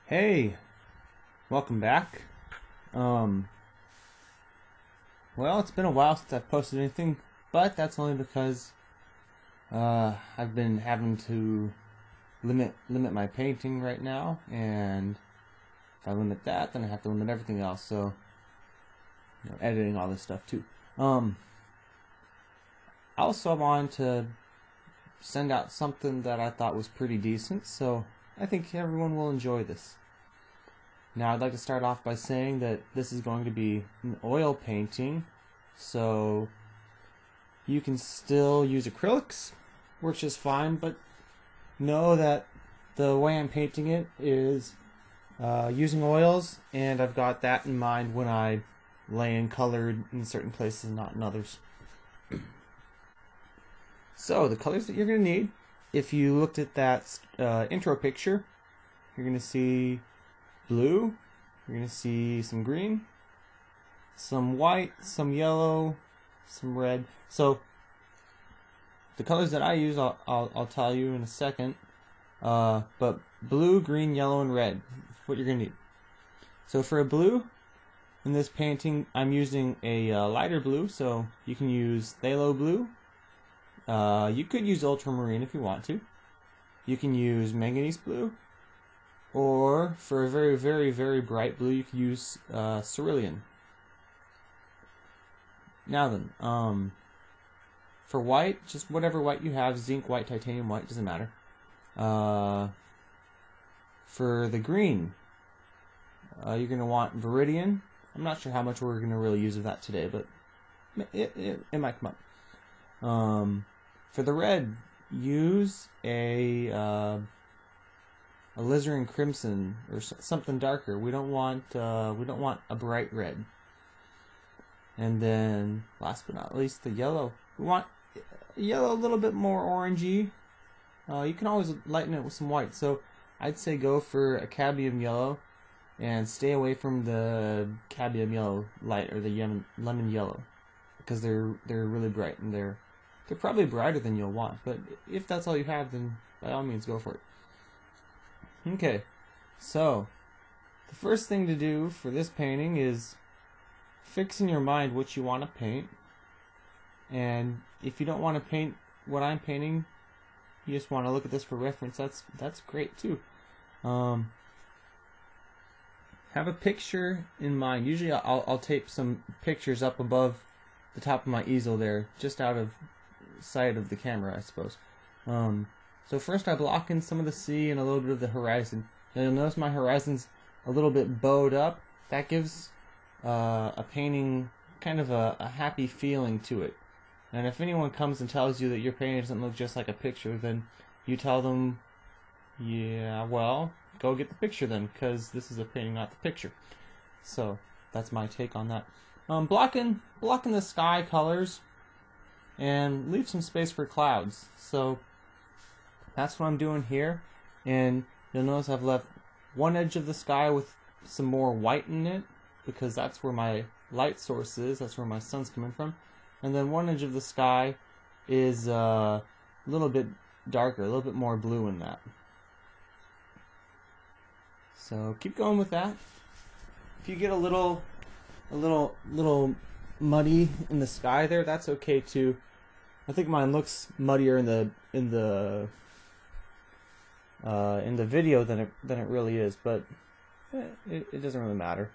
Hey, welcome back. Um, well, it's been a while since I've posted anything, but that's only because I've been having to limit my painting right now, and if I limit that, then I have to limit everything else. So, editing all this stuff too. Also, I wanted to send out something that I thought was pretty decent, so I think everyone will enjoy this. Now, I'd like to start off by saying that this is going to be an oil painting, so you can still use acrylics, works just fine, but know that the way I'm painting it is using oils, and I've got that in mind when I lay in color in certain places and not in others. So, the colors that you're going to need, if you looked at that intro picture, you're going to see blue, you're going to see some green, some white, some yellow, some red. So the colors that I use, I'll tell you in a second. But blue, green, yellow, and red is what you're going to need. So for a blue, in this painting, I'm using a lighter blue, so you can use phthalo blue. You could use ultramarine if you want to. You can use manganese blue. Or, for a very, very, very bright blue, you could use cerulean. Now then, for white, just whatever white you have, zinc white, titanium white, doesn't matter. For the green, you're going to want Viridian. I'm not sure how much we're going to really use of that today, but it might come up. For the red, use a alizarin crimson or something darker. We don't want a bright red. And then, last but not least, the yellow. We want yellow a little bit more orangey. You can always lighten it with some white. So I'd say go for a cadmium yellow, and stay away from the cadmium yellow light or the lemon yellow, because they're really bright, and they're probably brighter than you'll want. But if that's all you have, then by all means go for it. Okay, so the first thing to do for this painting is fix in your mind what you want to paint. And if you don't want to paint what I'm painting, you just want to look at this for reference, that's great too. Have a picture in mind. Usually I'll tape some pictures up above the top of my easel there, just out of sight of the camera, I suppose. So first I block in some of the sea and a little bit of the horizon. Now you'll notice my horizon's a little bit bowed up. That gives a painting kind of a happy feeling to it. And if anyone comes and tells you that your painting doesn't look just like a picture, then you tell them, yeah, well, go get the picture then, because this is a painting, not the picture. So that's my take on that. Blocking the sky colors and leave some space for clouds. So that's what I'm doing here, and you'll notice I've left one edge of the sky with some more white in it, because that's where my light source is, that's where my sun's coming from, and then one edge of the sky is a little bit darker, a little bit more blue in that. So keep going with that. If you get a little muddy in the sky there, that's okay too. I think mine looks muddier in the video than it really is, but it doesn't really matter.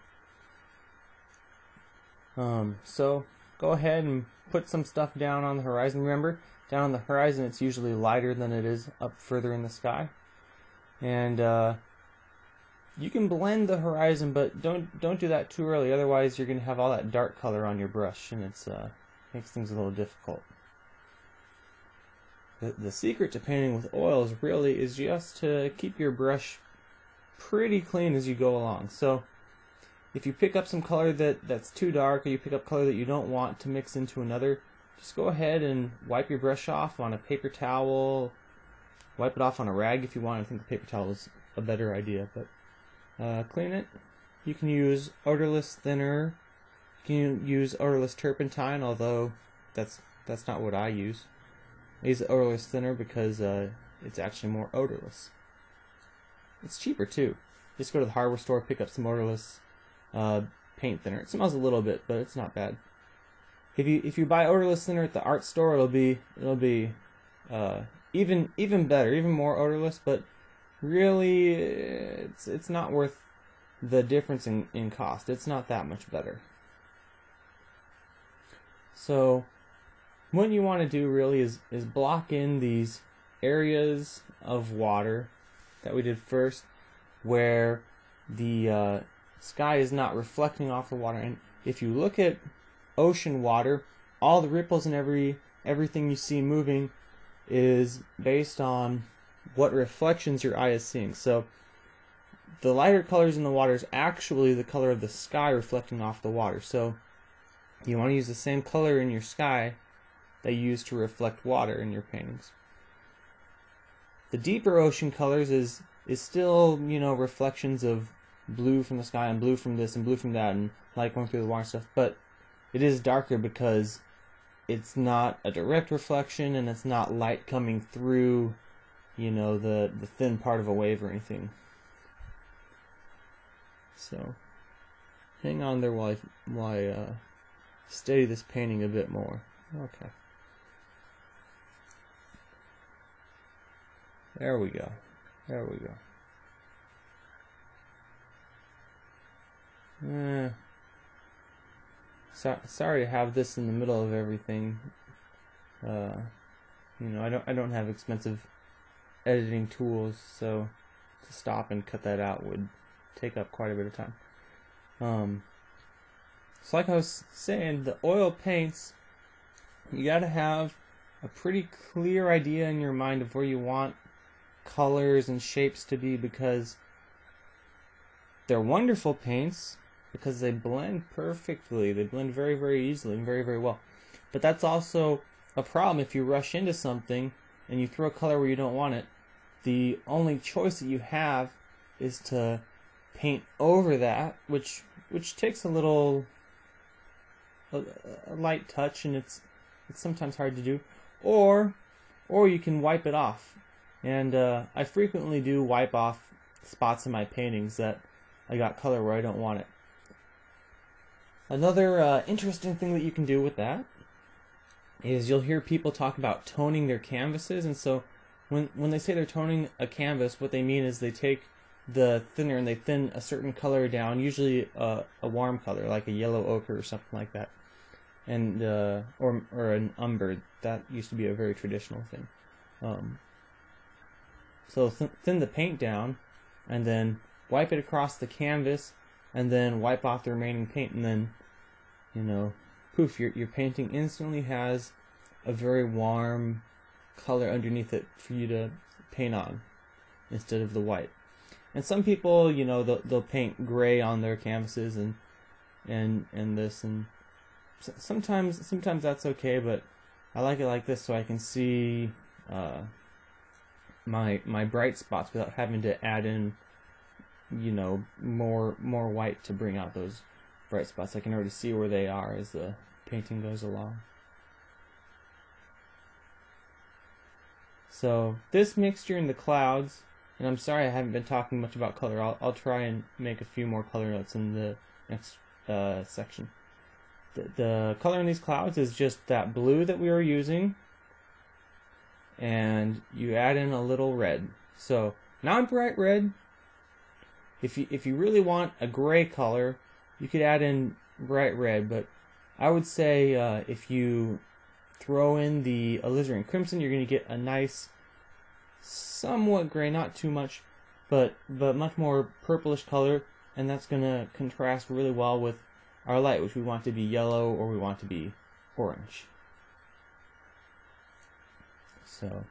So go ahead and put some stuff down on the horizon. Remember, down on the horizon it's usually lighter than it is up further in the sky. And you can blend the horizon, but don't do that too early. Otherwise, you're going to have all that dark color on your brush, and it's makes things a little difficult. The secret to painting with oils really is just to keep your brush pretty clean as you go along. So if you pick up some color that's too dark, or you pick up color that you don't want to mix into another, just go ahead and wipe your brush off on a paper towel. Wipe it off on a rag if you want. I think the paper towel is a better idea, but clean it. You can use odorless thinner. You can use odorless turpentine, although that's not what I use. I use the odorless thinner because it's actually more odorless. It's cheaper too. just go to the hardware store, pick up some odorless paint thinner. It smells a little bit, but it's not bad. If you buy odorless thinner at the art store, it'll be even better, even more odorless. But really, it's not worth the difference in cost. It's not that much better. So what you want to do really is block in these areas of water that we did first, where the sky is not reflecting off the water. And if you look at ocean water, all the ripples and everything you see moving is based on what reflections your eye is seeing. So the lighter colors in the water is actually the color of the sky reflecting off the water. So you want to use the same color in your sky that you use to reflect water in your paintings. The deeper ocean colors is still, reflections of blue from the sky and blue from this and blue from that and light going through the water and stuff, but it is darker because it's not a direct reflection and it's not light coming through, the thin part of a wave or anything. So hang on there while I steady this painting a bit more. Okay. There we go. There we go. Sorry to have this in the middle of everything. I don't have expensive editing tools, so to stop and cut that out would take up quite a bit of time. So like I was saying, the oil paints, you gotta have a pretty clear idea in your mind of where you want colors and shapes to be, because they're wonderful paints because they blend perfectly. They blend very, very easily and very, very well. But that's also a problem if you rush into something and you throw a color where you don't want it. The only choice that you have is to paint over that, which takes a light touch, and it's sometimes hard to do. Or you can wipe it off. And I frequently do wipe off spots in my paintings that I got color where I don't want it. Another interesting thing that you can do with that is you'll hear people talk about toning their canvases. And so when they say they're toning a canvas, what they mean is they take the thinner and they thin a certain color down, usually a warm color like a yellow ochre or something like that, and or an umber. That used to be a very traditional thing. So thin the paint down, and then wipe it across the canvas, and then wipe off the remaining paint, and then, poof, your painting instantly has a very warm color underneath it for you to paint on instead of the white. And some people, they'll paint gray on their canvases and this, and sometimes that's okay, but I like it like this so I can see my bright spots without having to add in more white to bring out those bright spots. I can already see where they are as the painting goes along. So this mixture in the clouds, and I'm sorry I haven't been talking much about color. I'll try and make a few more color notes in the next section. The color in these clouds is just that blue that we were using, and you add in a little red. So not bright red. If you really want a gray color, you could add in bright red, but I would say if you throw in the alizarin crimson, you're going to get a nice, somewhat gray, not too much, but much more purplish color, and that's going to contrast really well with our light, which we want to be yellow or we want to be orange. So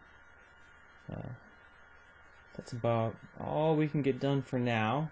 that's about all we can get done for now.